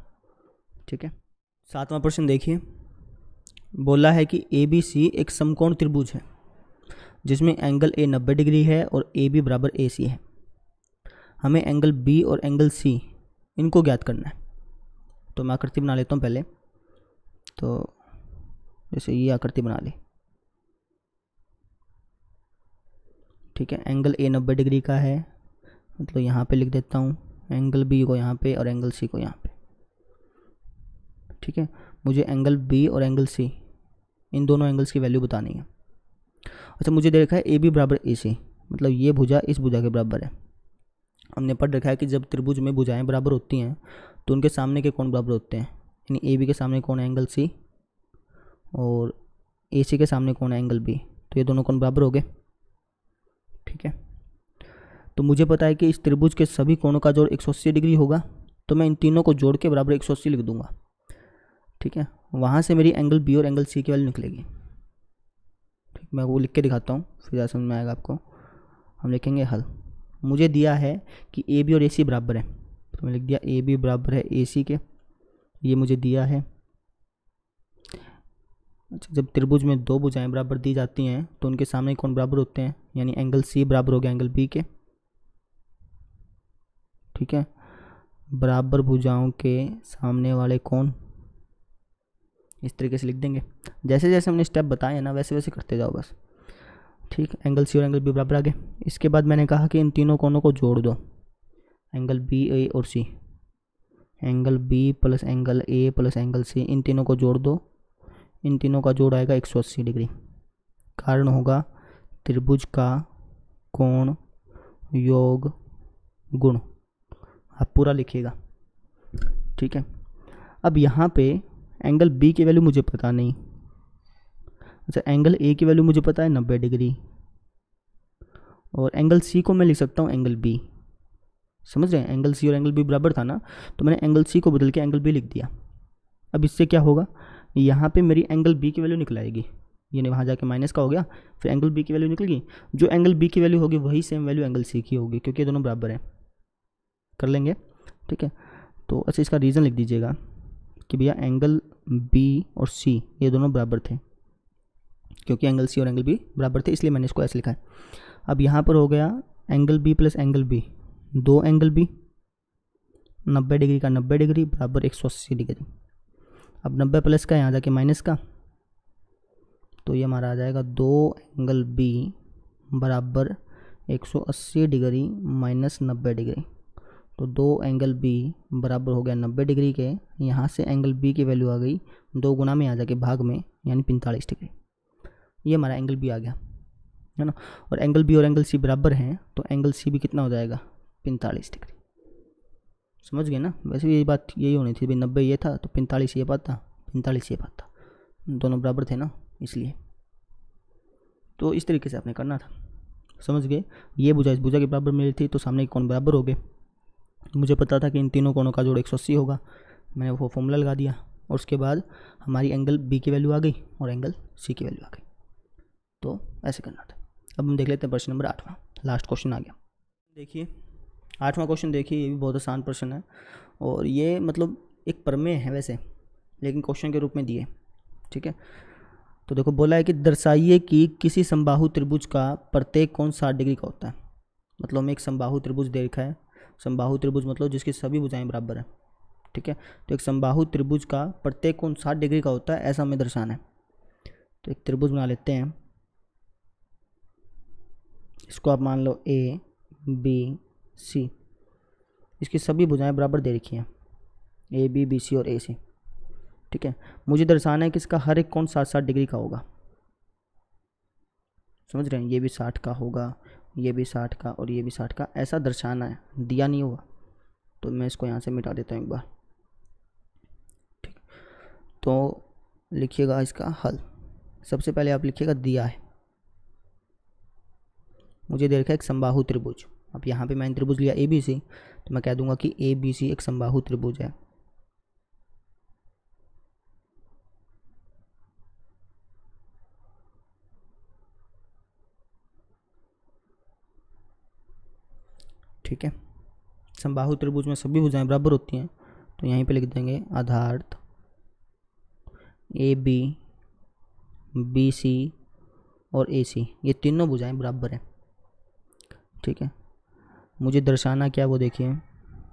ठीक है। 7वां प्रश्न देखिए। बोला है कि ABC एक समकोण त्रिभुज है जिसमें एंगल A 90 डिग्री है और AB बराबर AC है। हमें एंगल B और एंगल C इनको ज्ञात करना है। तो मैं आकृति बना लेता हूँ पहले। तो जैसे ये आकृति बना ली, ठीक है। एंगल A 90 डिग्री का है, मतलब यहाँ पे लिख देता हूँ एंगल B को यहाँ पे और एंगल C को यहाँ पे, ठीक है। मुझे एंगल B और एंगल C इन दोनों एंगल्स की वैल्यू बतानी है। अच्छा, मुझे दे रखा है AB बराबर AC, मतलब ये भुजा इस भुजा के बराबर है। हमने पढ़ रखा है कि जब त्रिभुज में भुजाएं बराबर होती हैं तो उनके सामने के कोण बराबर होते हैं। यानी AB के सामने कोण है एंगल C और AC के सामने कोण है एंगल B, तो ये दोनों कोण बराबर हो गए, ठीक है। तो मुझे पता है कि इस त्रिभुज के सभी कोणों का जोड़ 180 डिग्री होगा, तो मैं इन तीनों को जोड़ के बराबर 180 लिख दूंगा, ठीक है। वहाँ से मेरी एंगल B और एंगल C की वैल्यू निकलेगी, ठीक। मैं वो लिख के दिखाता हूँ, फिर ज़्यादा समझ में आएगा आपको। हम लिखेंगे हल। मुझे दिया है कि AB और AC बराबर है, तो मैं लिख दिया AB बराबर है AC के, ये मुझे दिया है। अच्छा, जब त्रिभुज में दो भुजाएं बराबर दी जाती हैं तो उनके सामने कोण बराबर होते हैं, यानी एंगल C बराबर हो गया एंगल B के, ठीक है। बराबर भुजाओं के सामने वाले कोण इस तरीके से लिख देंगे। जैसे जैसे हमने स्टेप बताए हैं ना, वैसे वैसे करते जाओ बस, ठीक। एंगल C और एंगल B बराबर आ गए। इसके बाद मैंने कहा कि इन तीनों कोणों को जोड़ दो, एंगल BA और C, angle B plus angle A plus angle C, इन तीनों को जोड़ दो। इन तीनों का जोड़ आएगा 180 डिग्री। कारण होगा त्रिभुज का कोण योग गुण। आप पूरा लिखिएगा, ठीक है। अब यहाँ पे एंगल B की वैल्यू मुझे पता नहीं। अच्छा, एंगल A की वैल्यू मुझे पता है 90 डिग्री, और एंगल C को मैं लिख सकता हूँ एंगल B। समझ रहे हैं? एंगल C और एंगल B बराबर था ना, तो मैंने एंगल C को बदल के एंगल B लिख दिया। अब इससे क्या होगा, यहाँ पे मेरी एंगल B की वैल्यू निकल आएगी, यानी वहाँ जाके माइनस का हो गया, फिर एंगल B की वैल्यू निकल गई। जो एंगल B की वैल्यू होगी वही सेम वैल्यू एंगल C की होगी, क्योंकि ये दोनों बराबर हैं। कर लेंगे, ठीक है। तो अच्छा, इसका रीज़न लिख दीजिएगा कि भैया एंगल B और C ये दोनों बराबर थे, क्योंकि एंगल C और एंगल B बराबर थे, इसलिए मैंने इसको ऐसे लिखा है। अब यहाँ पर हो गया angle B plus angle B, दो एंगल B 90 डिग्री का 90 डिग्री बराबर 180 डिग्री। अब 90 प्लस का यहाँ जाके माइनस का, तो ये हमारा आ जाएगा दो एंगल B बराबर 180 डिग्री माइनस 90 डिग्री। तो दो एंगल बी बराबर हो गया 90 डिग्री के। यहाँ से एंगल बी की वैल्यू आ गई 2 गुना में आ जाके भाग में, यानी 45 डिग्री। ये हमारा एंगल बी आ गया, है ना। और एंगल बी और एंगल सी बराबर हैं, तो एंगल सी भी कितना हो जाएगा, 45 डिग्री। समझ गए ना। वैसे भी यही बात यही होनी थी भाई, 90 ये था तो 45 ये बात था, 45 ये बात था, दोनों बराबर थे ना, इसलिए। तो इस तरीके से आपने करना था, समझ गए। ये भुजा इस भुजा के बराबर मिली थी, तो सामने के कोण बराबर हो गए। मुझे पता था कि इन तीनों कोणों का जोड़ 180 होगा, मैंने वो फॉर्मूला लगा दिया। और उसके बाद हमारी एंगल बी की वैल्यू आ गई और एंगल सी की वैल्यू आ गई। तो ऐसे करना था। अब हम देख लेते हैं प्रश्न नंबर 8वां, लास्ट क्वेश्चन आ गया। देखिए 8वां क्वेश्चन देखिए, ये भी बहुत आसान प्रश्न है, और ये मतलब एक प्रमेय है वैसे, लेकिन क्वेश्चन के रूप में दिए, ठीक है। तो देखो बोला है कि दर्शाइए कि किसी समबाहु त्रिभुज का प्रत्येक कोण 60 डिग्री का होता है। मतलब हमें एक समबाहु त्रिभुज दे रखा है। समबाहु त्रिभुज मतलब जिसकी सभी भुजाएं बराबर हैं, ठीक है। तो एक समबाहु त्रिभुज का प्रत्येक कोण 60 डिग्री का होता है, ऐसा हमें दर्शाना है। तो एक त्रिभुज बना लेते हैं, इसको आप मान लो ए बी सी। इसकी सभी भुजाएं बराबर दे रखी हैं, ए बी सी और ए सी, ठीक है। मुझे दर्शाना है कि इसका हर एक कोण 60 डिग्री का होगा। समझ रहे हैं, ये भी 60 का होगा, ये भी 60 का और ये भी 60 का, ऐसा दर्शाना है। दिया नहीं होगा तो मैं इसको यहाँ से मिटा देता हूँ एक बार, ठीक। तो लिखिएगा इसका हल। सबसे पहले आप लिखिएगा दिया है, मुझे दे रखा है एक समबाहु त्रिभुज। अब यहाँ पे मैंने त्रिभुज लिया ए बी सी, तो मैं कह दूंगा कि ए बी सी एक समबाहु त्रिभुज है। ठीक है, समबाहु त्रिभुज में सभी भुजाएं बराबर होती हैं, तो यहीं पे लिख देंगे आधार्थ ए बी सी और ए सी, ये तीनों भुजाएं बराबर हैं, ठीक है। मुझे दर्शाना क्या, वो देखिए,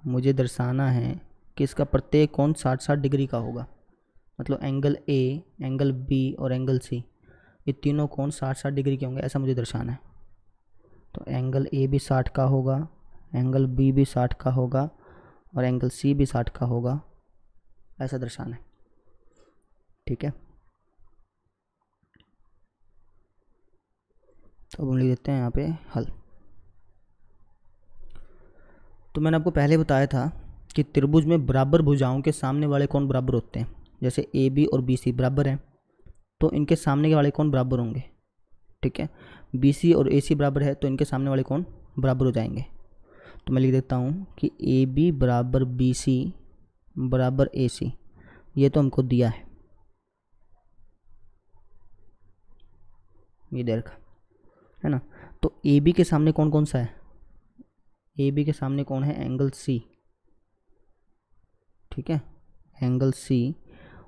मुझे दर्शाना है कि इसका प्रत्येक कोण 60 डिग्री का होगा। मतलब एंगल ए, एंगल बी और एंगल सी, ये तीनों कोण 60 डिग्री के होंगे, ऐसा मुझे दर्शाना है। तो एंगल ए भी 60 का होगा, एंगल बी भी 60 का होगा और एंगल सी भी 60 का होगा, ऐसा दर्शाना है, ठीक है। तो अब हम लिख देते हैं यहाँ पे हल। तो मैंने आपको पहले बताया था कि त्रिभुज में बराबर भुजाओं के सामने वाले कोण बराबर होते हैं। जैसे ए बी और बी सी बराबर हैं, तो इनके सामने के वाले कोण बराबर होंगे, ठीक है। बी सी और ए सी बराबर है, तो इनके सामने वाले कोण बराबर हो जाएंगे। तो मैं लिख देता हूँ कि ए बी बराबर बी सी बराबर ए सी, ये तो हमको दिया है, ये दे रखा है ना। तो ए बी के सामने कौन कौन सा है, ए बी के सामने कौन है, एंगल सी, ठीक है, एंगल सी।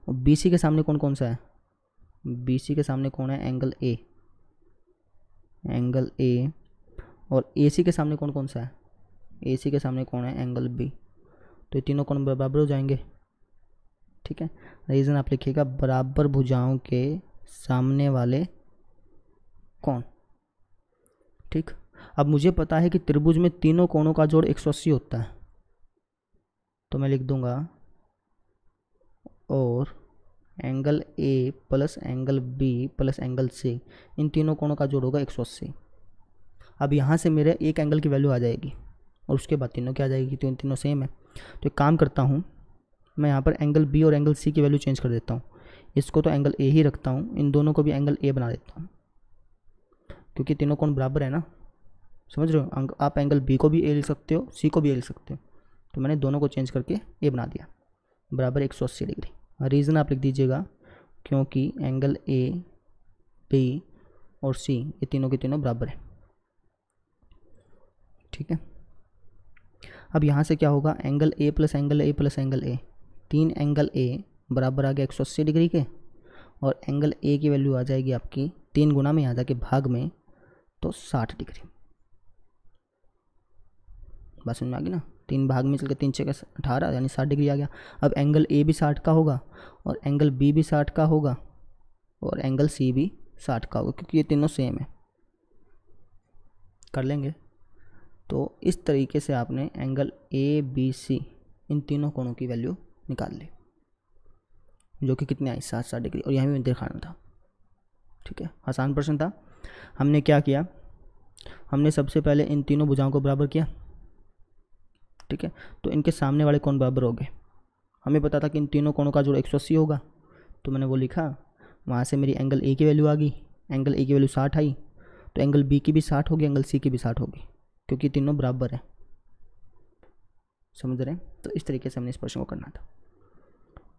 और बी सी के सामने कौन कौन सा है, बी सी के सामने कौन है, एंगल ए, एंगल ए। और ए सी के सामने कौन कौन सा है, ए सी के सामने कौन है, एंगल बी। तो ये तीनों कोण बराबर हो जाएंगे, ठीक है। रीज़न आप लिखिएगा बराबर भुजाओं के सामने वाले कोण, ठीक। अब मुझे पता है कि त्रिभुज में तीनों कोणों का जोड़ 180 होता है, तो मैं लिख दूंगा और angle A plus angle B plus angle C, इन तीनों कोणों का जोड़ होगा 180। अब यहाँ से मेरे एक एंगल की वैल्यू आ जाएगी और उसके बाद तीनों की आ जाएगी, तो इन तीनों सेम है। तो एक काम करता हूँ, मैं यहाँ पर एंगल बी और एंगल सी की वैल्यू चेंज कर देता हूँ। इसको तो एंगल ए ही रखता हूँ, इन दोनों को भी एंगल ए बना देता हूँ, क्योंकि तीनों कोण बराबर है ना। समझ रहे हो, आप एंगल बी को भी ए लिख सकते हो, सी को भी ए लिख सकते हो। तो मैंने दोनों को चेंज करके ए बना दिया, बराबर 180 डिग्री। रीज़न आप लिख दीजिएगा क्योंकि एंगल ए बी और सी ये तीनों के तीनों बराबर है, ठीक है। अब यहाँ से क्या होगा, angle A plus angle A plus angle A, 3 angle A बराबर आ गया 180 डिग्री के, और एंगल ए की वैल्यू आ जाएगी आपकी 3 गुना में आ जाके भाग में, तो 60 डिग्री। बात समझ में आ गई ना, 3 भाग में चल के 3 6 18 यानी 60 डिग्री आ गया। अब एंगल ए भी 60 का होगा और एंगल बी भी 60 का होगा और एंगल सी भी 60 का होगा, क्योंकि ये तीनों सेम है। कर लेंगे, तो इस तरीके से आपने एंगल ए बी सी इन तीनों कोणों की वैल्यू निकाल ली, जो कि कितने आई 60 डिग्री, और यहाँ भी दिखाना था। ठीक है, आसान प्रश्न था। हमने क्या किया, हमने सबसे पहले इन तीनों भुजाओं को बराबर किया। ठीक है, तो इनके सामने वाले कोण बराबर हो गए। हमें पता था कि इन तीनों कोणों का जोड़ 180 होगा, तो मैंने वो लिखा। वहाँ से मेरी एंगल ए की वैल्यू आ गई, एंगल ए की वैल्यू 60 आई, तो एंगल बी की भी 60 होगी, एंगल सी की भी 60 होगी, क्योंकि तीनों बराबर है। समझ रहे हैं? तो इस तरीके से हमने इस प्रश्न को करना था।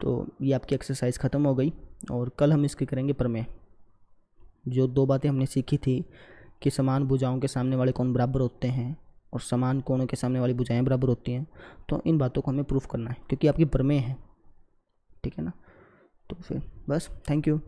तो ये आपकी एक्सरसाइज ख़त्म हो गई, और कल हम इसके करेंगे प्रमेय। जो 2 बातें हमने सीखी थी कि समान भुजाओं के सामने वाले कोण बराबर होते हैं और समान कोणों के सामने वाली भुजाएं बराबर होती हैं, तो इन बातों को हमें प्रूफ करना है, क्योंकि आपकी प्रमेय है। ठीक है ना? तो फिर बस, थैंक यू।